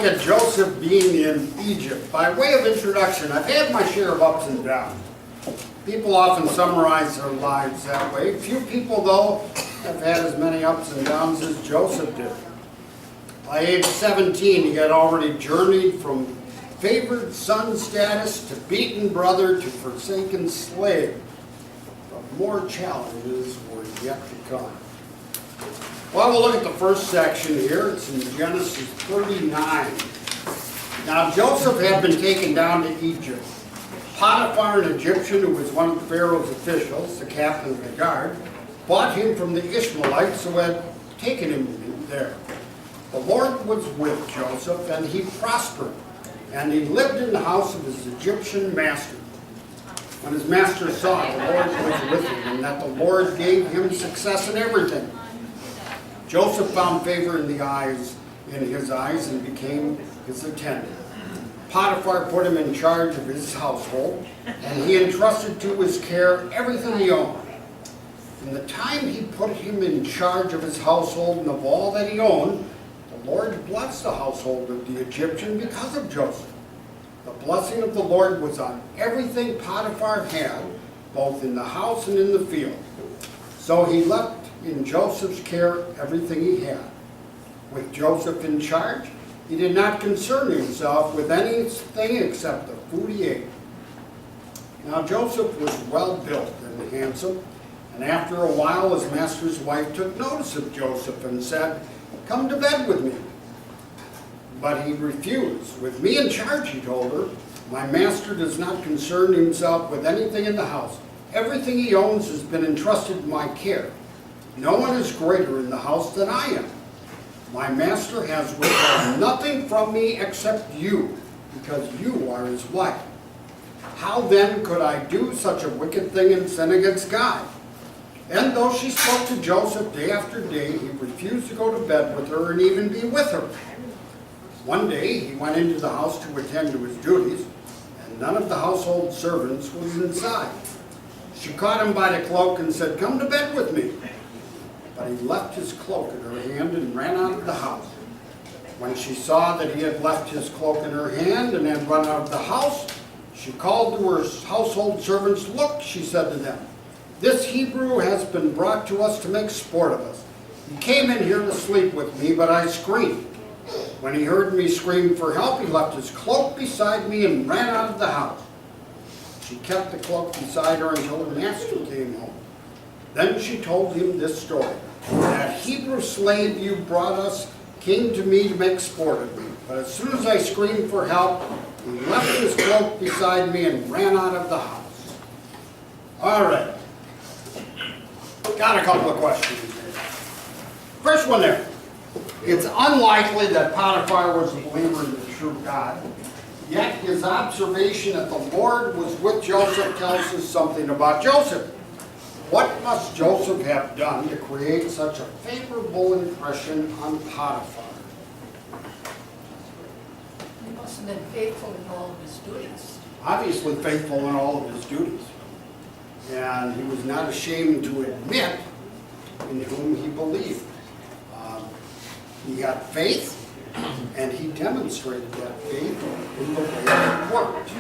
look at Joseph being in Egypt. By way of introduction, I've had my share of ups and downs. People often summarize their lives that way. Few people, though, have had as many ups and downs as Joseph did. By age 17, he had already journeyed from favored son status to beaten brother to forsaken slave. But more challenges were yet to come. Well, we'll look at the first section here. It's in Genesis 39. Now, Joseph had been taken down to Egypt. Potiphar, an Egyptian who was one of Pharaoh's officials, the captain of the guard, bought him from the Ishmaelites who had taken him there. The Lord was with Joseph, and he prospered, and he lived in the house of his Egyptian master. When his master saw the Lord was with him, and that the Lord gave him success in everything, Joseph found favor in his eyes and became his attendant. Potiphar put him in charge of his household, and he entrusted to his care everything he owned. From the time he put him in charge of his household and of all that he owned, the Lord blessed the household of the Egyptian because of Joseph. The blessing of the Lord was on everything Potiphar had, both in the house and in the field. So he left in Joseph's care everything he had. With Joseph in charge, he did not concern himself with anything except the food he ate. Now Joseph was well built and handsome, and after a while his master's wife took notice of Joseph and said, "Come to bed with me." But he refused. "With me in charge," he told her, "my master does not concern himself with anything in the house. Everything he owns has been entrusted in my care. No one is greater in the house than I am. My master has withheld nothing from me except you, because you are his wife. How then could I do such a wicked thing and sin against God?" And though she spoke to Joseph day after day, he refused to go to bed with her and even be with her. One day he went into the house to attend to his duties, and none of the household servants was inside. She caught him by the cloak and said, "Come to bed with me." But he left his cloak in her hand and ran out of the house. When she saw that he had left his cloak in her hand and had run out of the house, she called to her household servants. "Look," she said to them, "this Hebrew has been brought to us to make sport of us. He came in here to sleep with me, but I screamed. When he heard me scream for help, he left his cloak beside me and ran out of the house." She kept the cloak beside her until her master came home. Then she told him this story: "That Hebrew slave you brought us came to me to make sport of me. But as soon as I screamed for help, he left his cloak beside me and ran out of the house." All right. Got a couple of questions here. First one there. It's unlikely that Potiphar was a believer in the true God, yet his observation that the Lord was with Joseph tells us something about Joseph. What must Joseph have done to create such a favorable impression on Potiphar? He must have been faithful in all of his duties. Obviously faithful in all of his duties. And he was not ashamed to admit in whom he believed. He had faith, and he demonstrated that faith in the way it worked.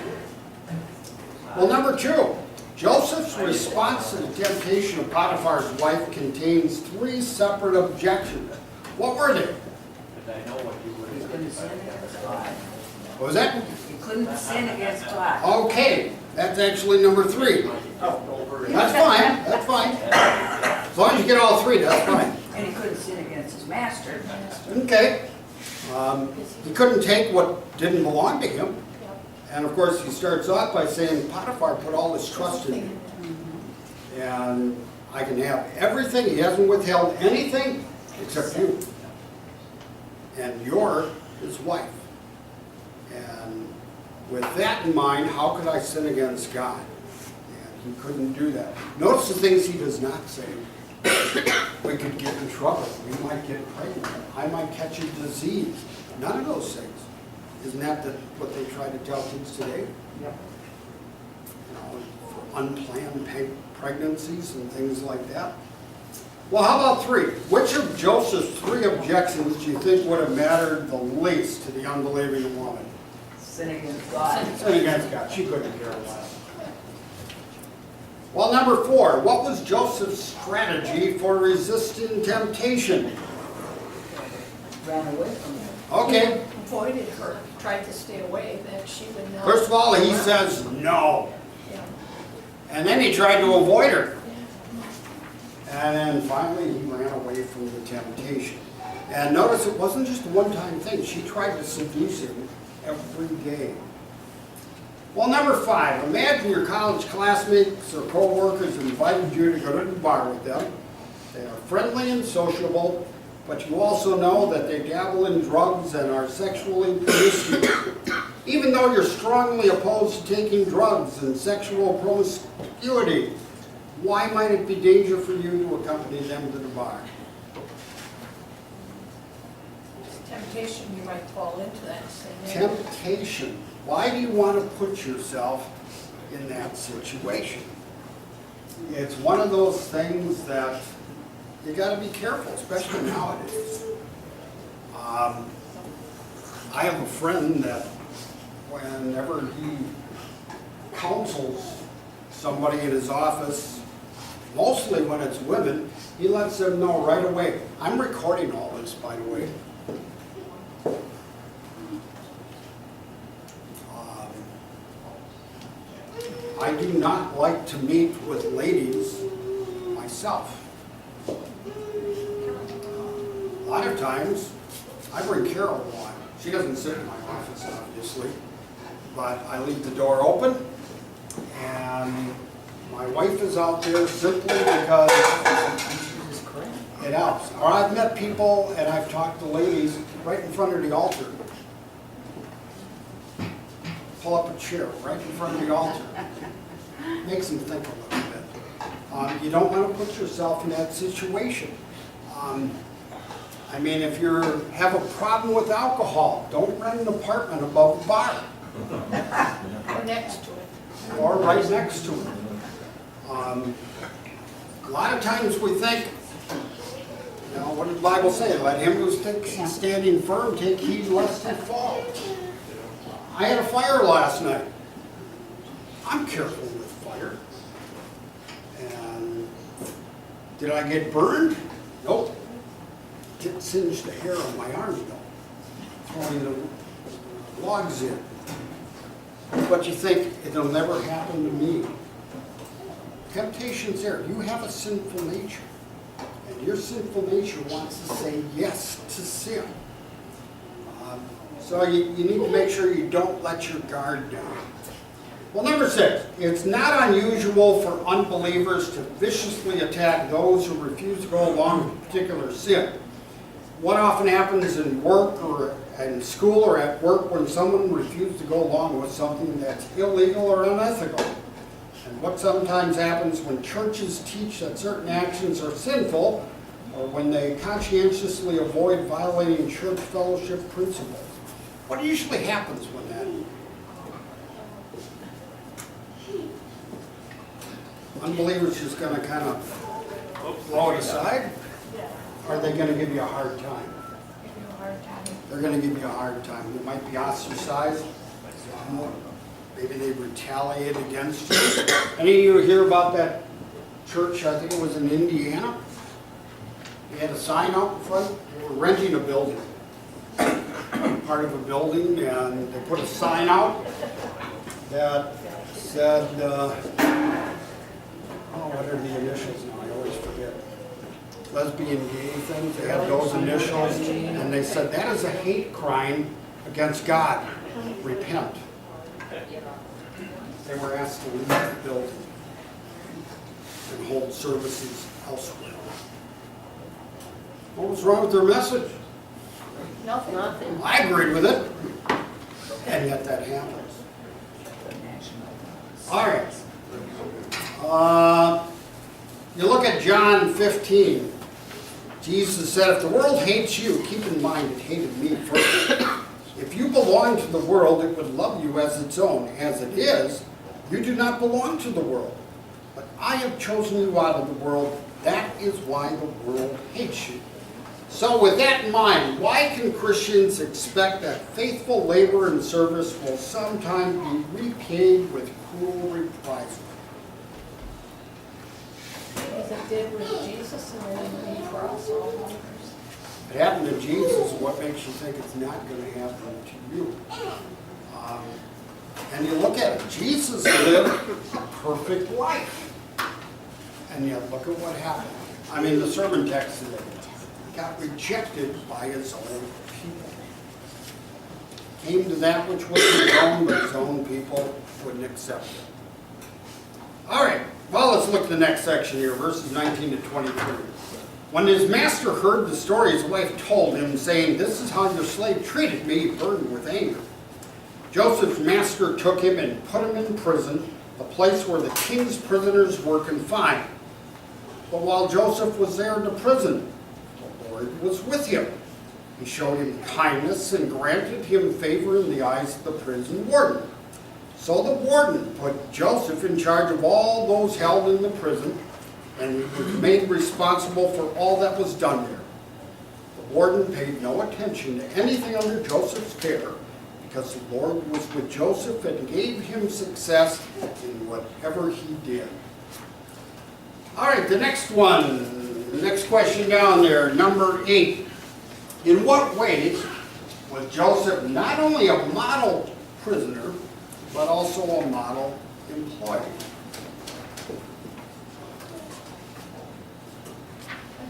Well, number two, Joseph's response to the temptation of Potiphar's wife contains three separate objections. What were they? He couldn't sin against God. What was that? He couldn't sin against God. Okay, that's actually number three. That's fine, that's fine. As long as you get all three, that's fine. And he couldn't sin against his master. Okay. He couldn't take what didn't belong to him. And of course, he starts off by saying, Potiphar put all his trust in me. And I can have everything. He hasn't withheld anything except you. And you're his wife. And with that in mind, how could I sin against God? And he couldn't do that. Notice the things he does not say. We could get in trouble. We might get pregnant. I might catch a disease. None of those things. Isn't that what they try to tell kids today? Yep. You know, for unplanned pregnancies and things like that. Well, how about 3? Which of Joseph's 3 objections do you think would have mattered the least to the unbelieving woman? Sin against God. Sin against God. She couldn't care less. Well, number 4, what was Joseph's strategy for resisting temptation? Ran away from him. Okay. Avoided her, tried to stay away, that she would not. First of all, he says no. Yeah. And then he tried to avoid her. And then finally, he ran away from the temptation. And notice it wasn't just a one-time thing. She tried to seduce him every day. Well, number 5, imagine your college classmates or co-workers invited you to go to the bar with them. They are friendly and sociable, but you also know that they dabble in drugs and are sexually promiscuous. Even though you're strongly opposed to taking drugs and sexual promiscuity, why might it be danger for you to accompany them to the bar? Temptation, you might fall into that same area. Temptation. Why do you want to put yourself in that situation? It's one of those things that you got to be careful, especially nowadays. I have a friend that whenever he counsels somebody in his office, mostly when it's women, he lets them know right away. I'm recording all this, by the way. I do not like to meet with ladies myself. A lot of times, I bring Carol along. She doesn't sit in my office, obviously, but I leave the door open, and my wife is out there simply because it helps. Or I've met people, and I've talked to ladies right in front of the altar. Pull up a chair right in front of the altar. Makes them think a little bit. You don't want to put yourself in that situation. I mean, if you have a problem with alcohol, don't rent an apartment above the bar. Or next to it. Or right next to it. A lot of times we think, you know, what did the Bible say? Let him who's standing firm take heed lest he fall. I had a fire last night. I'm careful with fire. And did I get burned? Nope. Didn't singe the hair on my arm though. Throwing the logs in. But you think it'll never happen to me. Temptation's there. You have a sinful nature. And your sinful nature wants to say yes to sin. So you need to make sure you don't let your guard down. Well, number 6, it's not unusual for unbelievers to viciously attack those who refuse to go along with a particular sin. What often happens in work or in school or at work when someone refuses to go along with something that's illegal or unethical. And what sometimes happens when churches teach that certain actions are sinful or when they conscientiously avoid violating church fellowship principles. What usually happens when that? Unbelievers just going to kind of throw it aside? Or are they going to give you a hard time? Give you a hard time. They're going to give you a hard time. You might be ostracized. Maybe they retaliate against you. Any of you hear about that church, I think it was in Indiana? They had a sign out in front. They were renting a building. Part of a building, and they put a sign out that said, what are the initials now? I always forget. Lesbian, gay things. They had those initials, and they said that is a hate crime against God. Repent. They were asked to leave the building and hold services elsewhere. What was wrong with their message? Nothing. I agreed with it, and yet that happens. All right. You look at John 15. Jesus said, if the world hates you, keep in mind it hated me first. If you belong to the world, it would love you as its own. As it is, you do not belong to the world. But I have chosen you out of the world. That is why the world hates you. So with that in mind, why can Christians expect that faithful labor and service will sometime be repaid with cruel reprisal? As it did with Jesus and then it for us all others. It happened to Jesus, what makes you think it's not going to happen to you? And you look at it, Jesus lived a perfect life. And yet look at what happened. I mean, the sermon text today. Got rejected by his own people. Came to that which was his own, but his own people wouldn't accept it. All right, well, let's look at the next section here, verses 19 to 23. When his master heard the story his wife told him, saying, "This is how your slave treated me," he burned with anger. Joseph's master took him and put him in prison, the place where the king's prisoners were confined. But while Joseph was there in the prison, the Lord was with him. He showed him kindness and granted him favor in the eyes of the prison warden. So the warden put Joseph in charge of all those held in the prison, and he was made responsible for all that was done there. The warden paid no attention to anything under Joseph's care, because the Lord was with Joseph and gave him success in whatever he did. All right, the next one, the next question down there, number 8. In what ways was Joseph not only a model prisoner, but also a model employee?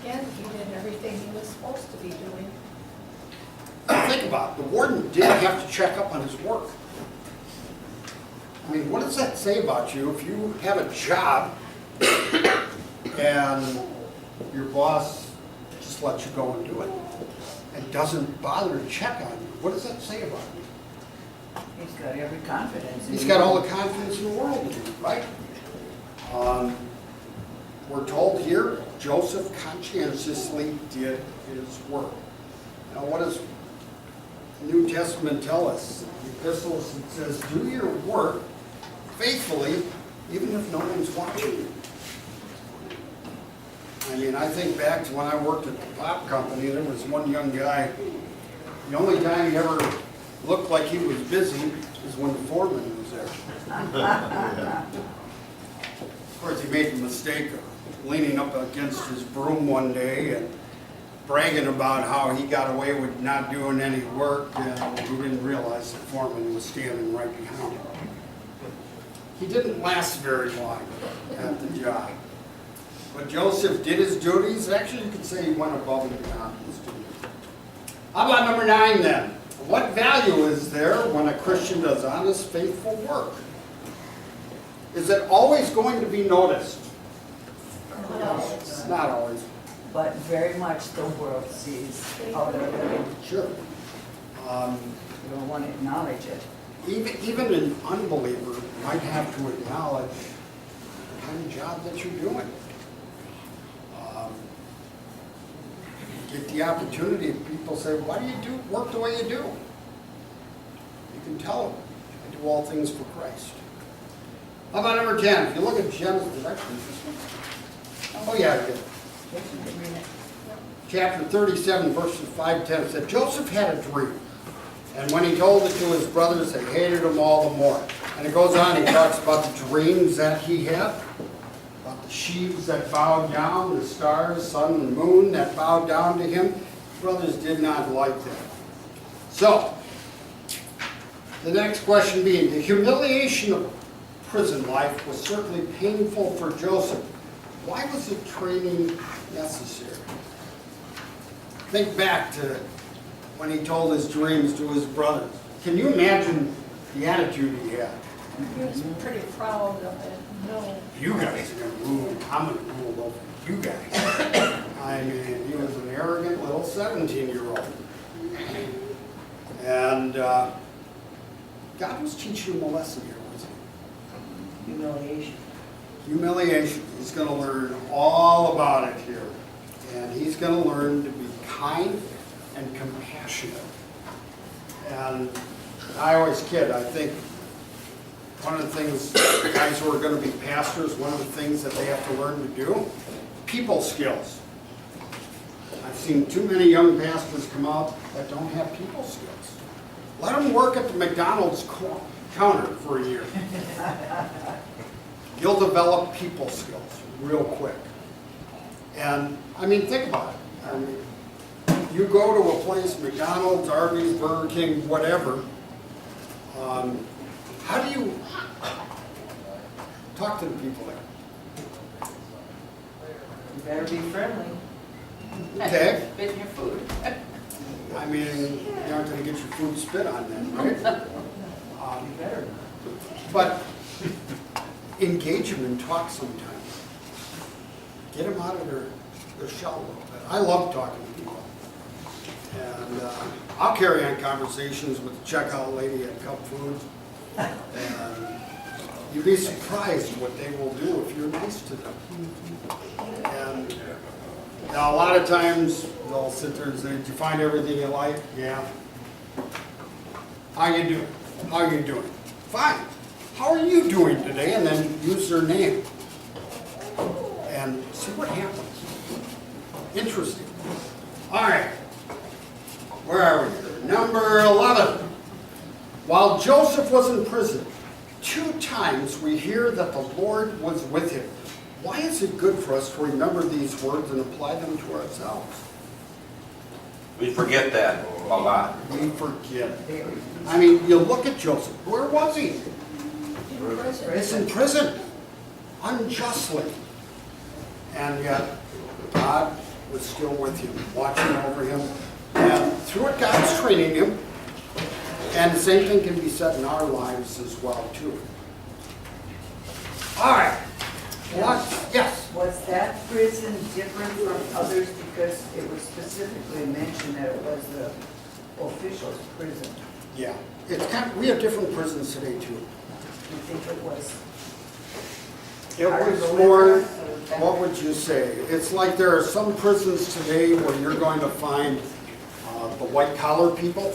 Again, he did everything he was supposed to be doing. Think about it. The warden did have to check up on his work. I mean, what does that say about you if you have a job and your boss just lets you go and do it and doesn't bother to check on you? What does that say about you? He's got every confidence in He's you. got all the confidence in the world to do, right? We're told here, Joseph conscientiously did his work. Now, what does the New Testament tell us? The epistles, it says, do your work faithfully, even if no one's watching you. I mean, I think back to when I worked at the pop company, there was one young guy, the only time he ever looked like he was busy is when the foreman was there. Of course, he made the mistake of leaning up against his broom one day and bragging about how he got away with not doing any work, and he didn't realize the foreman was standing right behind him. He didn't last very long at the job. But Joseph did his duties. Actually, you could say he went above and beyond his duties. How about number 9 then? What value is there when a Christian does honest, faithful work? Is it always going to be noticed? Not always. But very much the world sees how they're living. Sure. You don't want to acknowledge it. Even an unbeliever might have to acknowledge the kind of job that you're doing. Get the opportunity, people say, why do you do work the way you do? You can tell them, I do all things for Christ. How about number 10? If you look at Genesis, did I finish this one? Oh yeah, I did. Chapter 37, verses 5 to 10 said, Joseph had a dream. And when he told it to his brothers, they hated him all the more. And it goes on, he talks about the dreams that he had, about the sheaves that bowed down, the stars, sun, and moon that bowed down to him. His brothers did not like that. So, the next question being, the humiliation of prison life was certainly painful for Joseph. Why was the training necessary? Think back to when he told his dreams to his brothers. Can you imagine the attitude he had? He was pretty proud of it. No. You guys are going to rule, I'm going to rule over you guys. I mean, he was an arrogant little 17-year-old. And God was teaching him a lesson here, wasn't he? Humiliation. Humiliation. He's going to learn all about it here. And he's going to learn to be kind and compassionate. And I always kid, I think one of the things, guys who are going to be pastors, one of the things that they have to learn to do people skills. I've seen too many young pastors come out that don't have people skills. Let them work at the McDonald's counter for a year. You'll develop people skills real quick. And, I mean, think about it. I mean, you go to a place, McDonald's, Arby's, Burger King, whatever, how do you talk to the people there? You better be friendly. Okay. Spit in your food. I mean, you aren't going to get your food spit on then, right? You better not. But engage them and talk sometimes. Get them out of their shell a little bit. I love talking to people. And I'll carry on conversations with the checkout lady at Cup Foods. And you'd be surprised what they will do if you're nice to them. And now, a lot of times, they'll sit there and say, did you find everything you like? Yeah. How you doing? How you doing? Fine. How are you doing today? And then use their name. And see what happens. Interesting. All right. Where are we? Number 11. While Joseph was in prison, 2 times we hear that the Lord was with him. Why is it good for us to remember these words and apply them to ourselves? We forget that a lot. We forget. I mean, you look at Joseph. Where was he? He's in prison. Unjustly. And yet, God was still with him, watching over him. And through it, God's training him. And the same thing can be said in our lives as well, too. All right. What? Yes. Was that prison different from others because it was specifically mentioned that it was the officials' prison? Yeah. It's kind of, we have different prisons today, too. Do you think it was? It was more, what would you say? It's like there are some prisons today where you're going to find the white-collar people.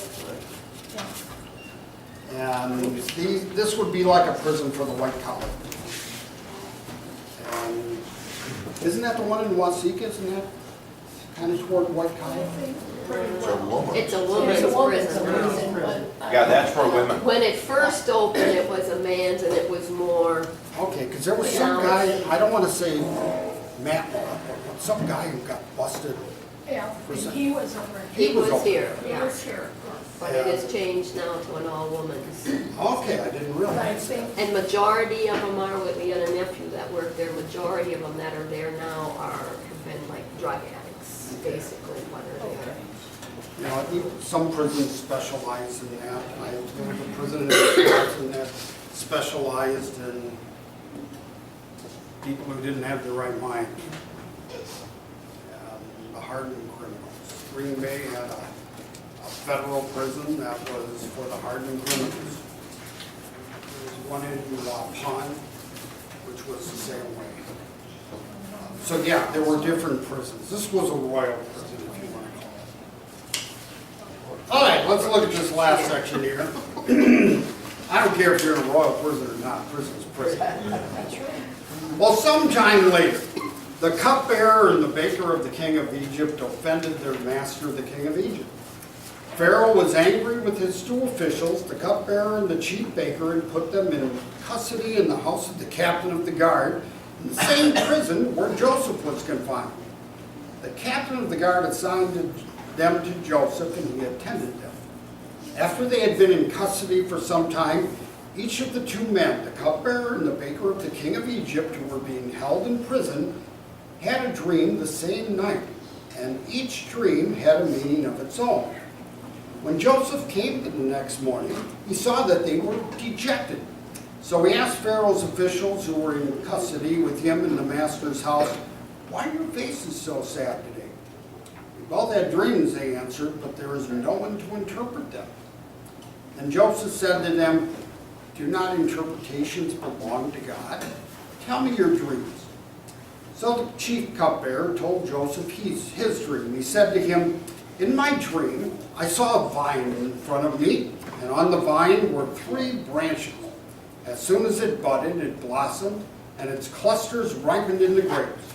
And this would be like a prison for the white-collar. And isn't that the one in Waseca? Isn't that kind of toward white-collar? It's a woman's prison. Yeah, that's for women. When it first opened, it was a man's and it was more, Okay, because there was some guy, I don't want to say Matt, but some guy who got busted. Yeah, and he was over He he was was over. here, He yeah. was here. But it has changed now to an all-woman's. Okay, I didn't But I realize. think, And majority of them are, we got a nephew that worked there, majority of them that are there now have been like drug addicts, basically, what are they? okay. You know, some prisons specialize in that. There was a prison in Wisconsin that specialized in people who didn't have the right mind. The hardened criminals. Green Bay had a federal prison that was for the hardened criminals. There was one in Pond, which was the same way. So yeah, there were different prisons. This was a royal prison, if you want to call it. All right, let's look at this last section here. I don't care if you're in a royal prison or not, prison's prison. Well, sometime later, the cupbearer and the baker of the king of Egypt offended their master, the king of Egypt. Pharaoh was angry with his 2 officials, the cupbearer and the chief baker, and put them in custody in the house of the captain of the guard, in the same prison where Joseph was confined. The captain of the guard assigned them to Joseph, and he attended them. After they had been in custody for some time, each of the 2 men, the cupbearer and the baker of the king of Egypt, who were being held in prison, had a dream the same night, and each dream had a meaning of its own. When Joseph came the next morning, he saw that they were dejected. So he asked Pharaoh's officials who were in custody with him in the master's house, "Why are your faces so sad today?" "We both had dreams," they answered, "but there is no one to interpret them." And Joseph said to them, "Do not interpretations belong to God? Tell me your dreams." So the chief cupbearer told Joseph his dream. He said to him, "In my dream, I saw a vine in front of me, and on the vine were 3 branches. As soon as it budded, it blossomed, and its clusters ripened into grapes.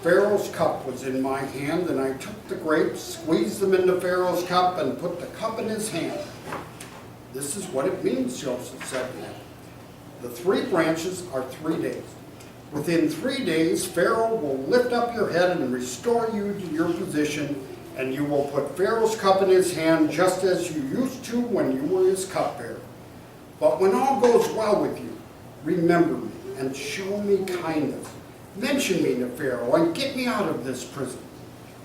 Pharaoh's cup was in my hand, and I took the grapes, squeezed them into Pharaoh's cup, and put the cup in his hand. This is what it means, Joseph said to him. The 3 branches are 3 days. Within 3 days, Pharaoh will lift up your head and restore you to your position, and you will put Pharaoh's cup in his hand just as you used to when you were his cupbearer. But when all goes well with you, remember me and show me kindness. Mention me to Pharaoh and get me out of this prison.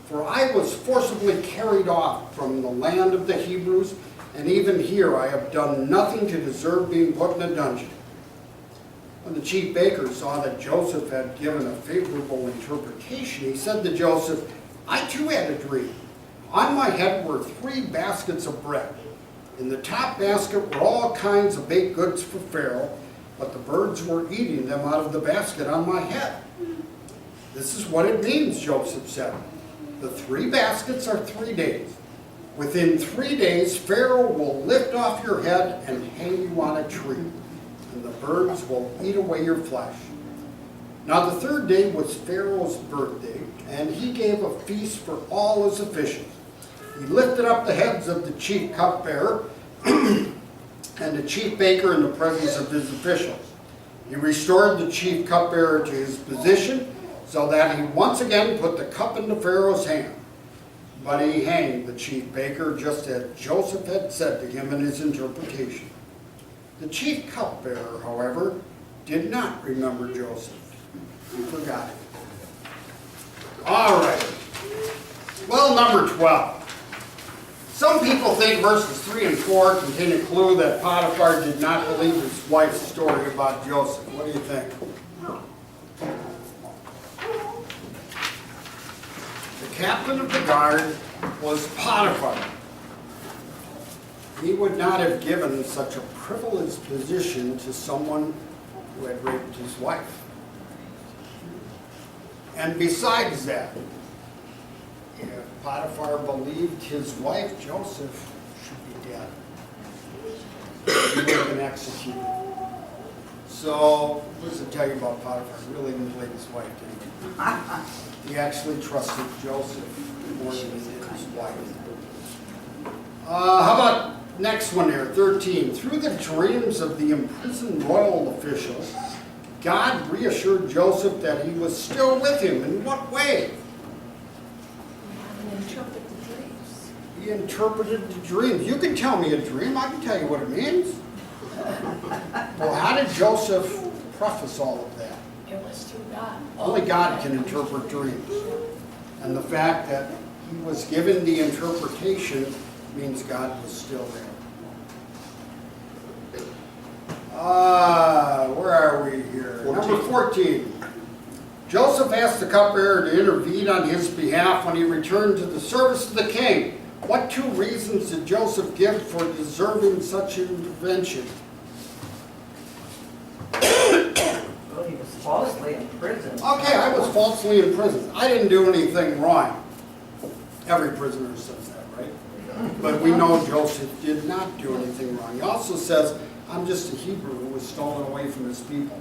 For I was forcibly carried off from the land of the Hebrews, and even here I have done nothing to deserve being put in a dungeon. When the chief baker saw that Joseph had given a favorable interpretation, he said to Joseph, I too had a dream. On my head were 3 baskets of bread. In the top basket were all kinds of baked goods for Pharaoh, but the birds were eating them out of the basket on my head. This is what it means, Joseph said. The 3 baskets are 3 days. Within 3 days, Pharaoh will lift off your head and hang you on a tree, and the birds will eat away your flesh. Now the 3rd day was Pharaoh's birthday, and he gave a feast for all his officials. He lifted up the heads of the chief cupbearer and the chief baker in the presence of his officials. He restored the chief cupbearer to his position so that he once again put the cup into Pharaoh's hand. But he hanged the chief baker just as Joseph had said to him in his interpretation. The chief cupbearer, however, did not remember Joseph. He forgot him. All right. Well, number 12. Some people think verses 3 and 4 contain a clue that Potiphar did not believe his wife's story about Joseph. What do you think? The captain of the guard was Potiphar. He would not have given such a privileged position to someone who had raped his wife. And besides that, if Potiphar believed his wife, Joseph, should be dead. He would have been executed. So, what does it tell you about Potiphar? He really didn't believe his wife, did he? He actually trusted Joseph more than he did his wife. How about next one here, 13. Through the dreams of the imprisoned royal officials, God reassured Joseph that he was still with him. In what way? Interpret the dreams. He interpreted the dreams. You can tell me a dream. I can tell you what it means. Well, how did Joseph preface all of that? It was through God. Only God can interpret dreams. And the fact that he was given the interpretation means God was still there. Where are we here? 14. Number 14. Joseph asked the cupbearer to intervene on his behalf when he returned to the service of the king. What 2 reasons did Joseph give for deserving such intervention? Well, he was falsely in prison. Okay, I was falsely imprisoned. I didn't do anything wrong. Every prisoner says that, right? But we know Joseph did not do anything wrong. He also says, I'm just a Hebrew who was stolen away from his people.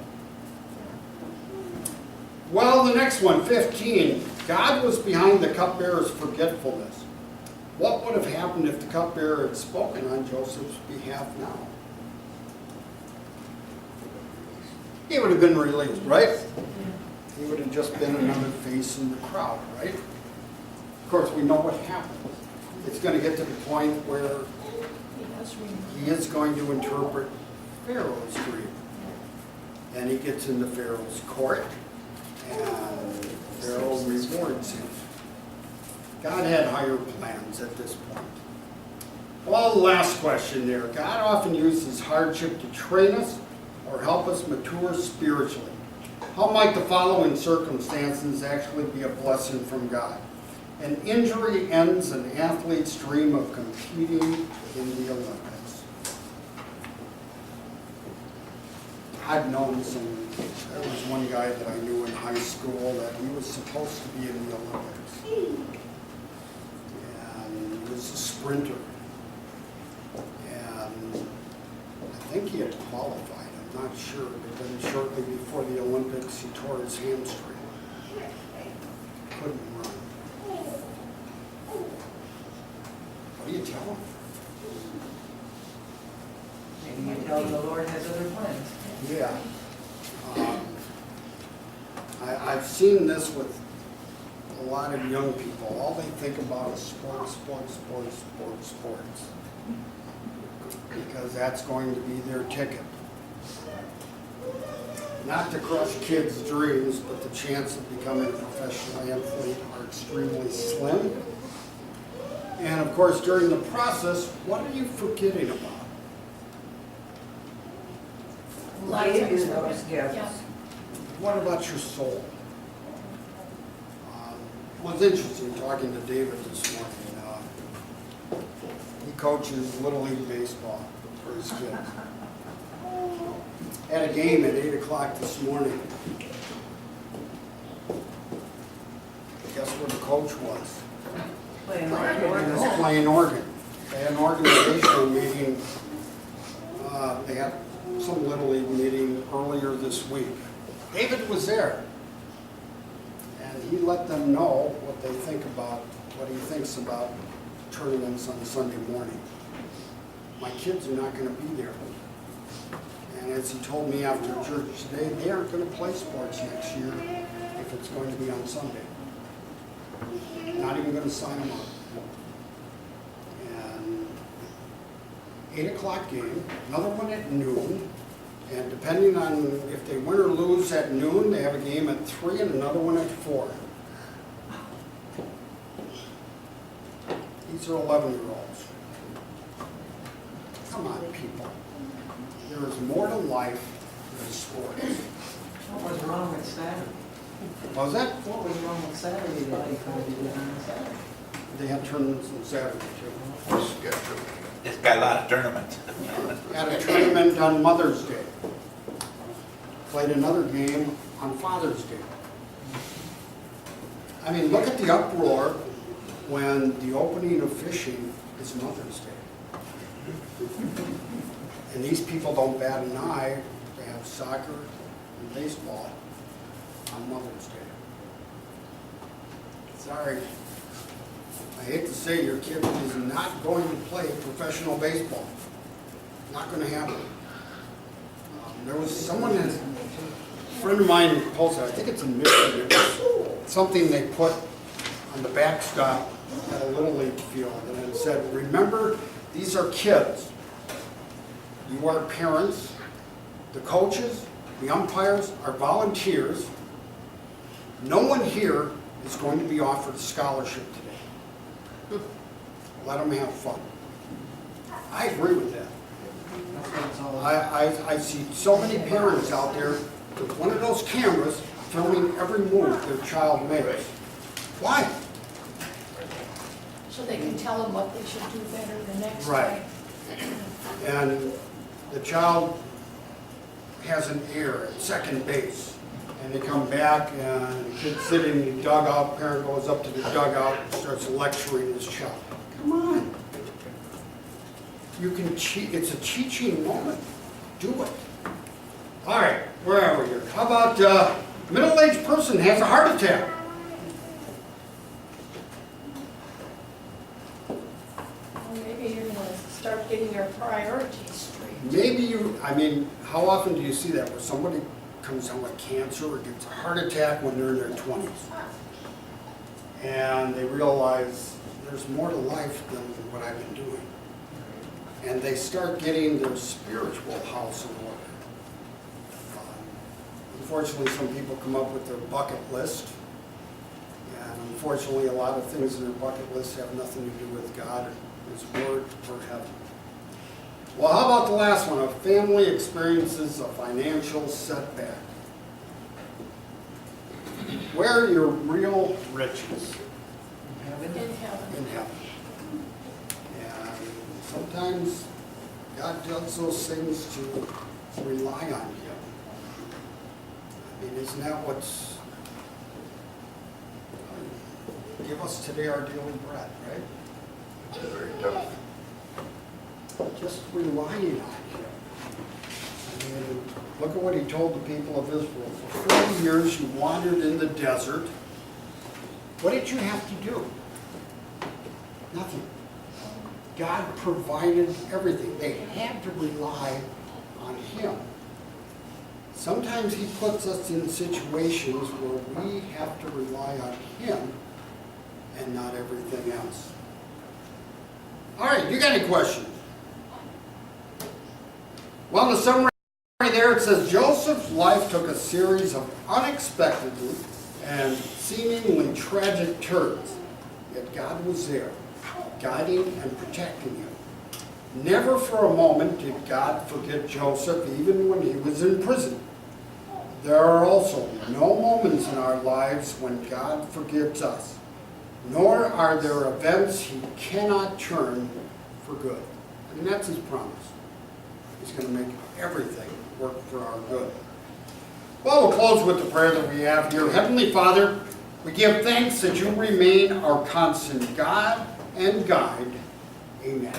Well, the next one, 15. God was behind the cupbearer's forgetfulness. What would have happened if the cupbearer had spoken on Joseph's behalf now? He would have been released, right? He would have just been another face in the crowd, right? Of course, we know what happened. It's going to get to the point where He does remember. he is going to interpret Pharaoh's dream. And he gets into Pharaoh's court, and Pharaoh rewards him. God had higher plans at this point. Well, the last question there. God often uses hardship to train us or help us mature spiritually. How might the following circumstances actually be a blessing from God? An injury ends an athlete's dream of competing in the Olympics. I've known there was one guy that I knew in high school that he was supposed to be in the Olympics. And he was a sprinter. And I think he had qualified, I'm not sure, but then shortly before the Olympics he tore his hamstring. You know, the Lord has other plans. Yeah. I've seen this with a lot of young people. All they think about is sports, sports, sports, sports, sports. Because that's going to be their ticket. Not to crush kids' dreams, but the chance of becoming a professional athlete are extremely slim. And of course, during the process, what are you forgetting about? Lots of Gave you experience. those Yeah. gifts. What about your soul? It was interesting talking to David this morning. He coaches Little League Baseball for his kids. Had a game at 8 o'clock this morning. Guess where the coach was? Playing He Oregon. was playing Oregon. They had an organizational meeting. They had some Little League meeting earlier this week. David was there. And he let them know what they think about, what he thinks about tournaments on Sunday morning. My kids are not going to be there. And as he told me after church today, they aren't going to play sports next year if it's going to be on Sunday. Not even going to sign them up. And 8 o'clock game, another one at noon. And depending on if they win or lose at noon, they have a game at 3 and another one at 4. These are 11-year-olds. Come on, people. There is more to life than sports. What was wrong with Saturday? What was that? What was wrong with Saturday that they couldn't do it on Saturday? They had tournaments on Saturday too. It's got a lot of tournaments. Had a tournament on Mother's Day. Played another game on Father's Day. I mean, look at the uproar when the opening of fishing is Mother's Day. And these people don't bat an eye. They have soccer and baseball on Mother's Day. Sorry. I hate to say your kid is not going to play professional baseball. Not going to happen. There was someone, a friend of mine posted, I think it's in Michigan, it was something they put on the backstop at a Little League field, and it said, remember, these are kids. You are parents, the coaches, the umpires are volunteers. No one here is going to be offered a scholarship today. Let them have fun. I agree with that. That's what it's all about. I see so many parents out there with one of those cameras filming every move their child makes. Why? So they can tell them what they should do better the next Right. time. And the child has an error at second base, and they come back, and the kid's sitting in the dugout, parent goes up to the dugout and starts lecturing his child. Come on. You can cheat, it's a teaching moment. Do it. All right, where are we here? How about middle-aged person has a heart attack? Well, maybe you're gonna start getting your priorities straight. Maybe you, I mean, how often do you see that where somebody comes down with cancer or gets a heart attack when they're in their 20s? And they realize there's more to life than what I've been doing. And they start getting their spiritual house in order. Unfortunately, some people come up with their bucket list. And unfortunately, a lot of things in their bucket list have nothing to do with God, His Word, or heaven. Well, how about the last one? A family experiences a financial setback. Where are your real riches? Heaven? In heaven. In heaven. And sometimes God does those things to rely on Him. I mean, isn't that what's... Give us today our daily bread, right? Very tough. Just relying on Him. I mean, look at what He told the people of Israel. For 40 years you wandered in the desert. What did you have to do? Nothing. God provided everything. They had to rely on Him. Sometimes He puts us in situations where we have to rely on Him and not everything else. All right, you got any questions? Well, in the summary there it says, Joseph's life took a series of unexpected and seemingly tragic turns, yet God was there, guiding and protecting him. Never for a moment did God forget Joseph, even when he was in prison. There are also no moments in our lives when God forgets us, nor are there events He cannot turn for good. I mean, that's His promise. He's going to make everything work for our good. Well, we'll close with the prayer that we have here. Heavenly Father, we give thanks that You remain our constant God and guide. Amen.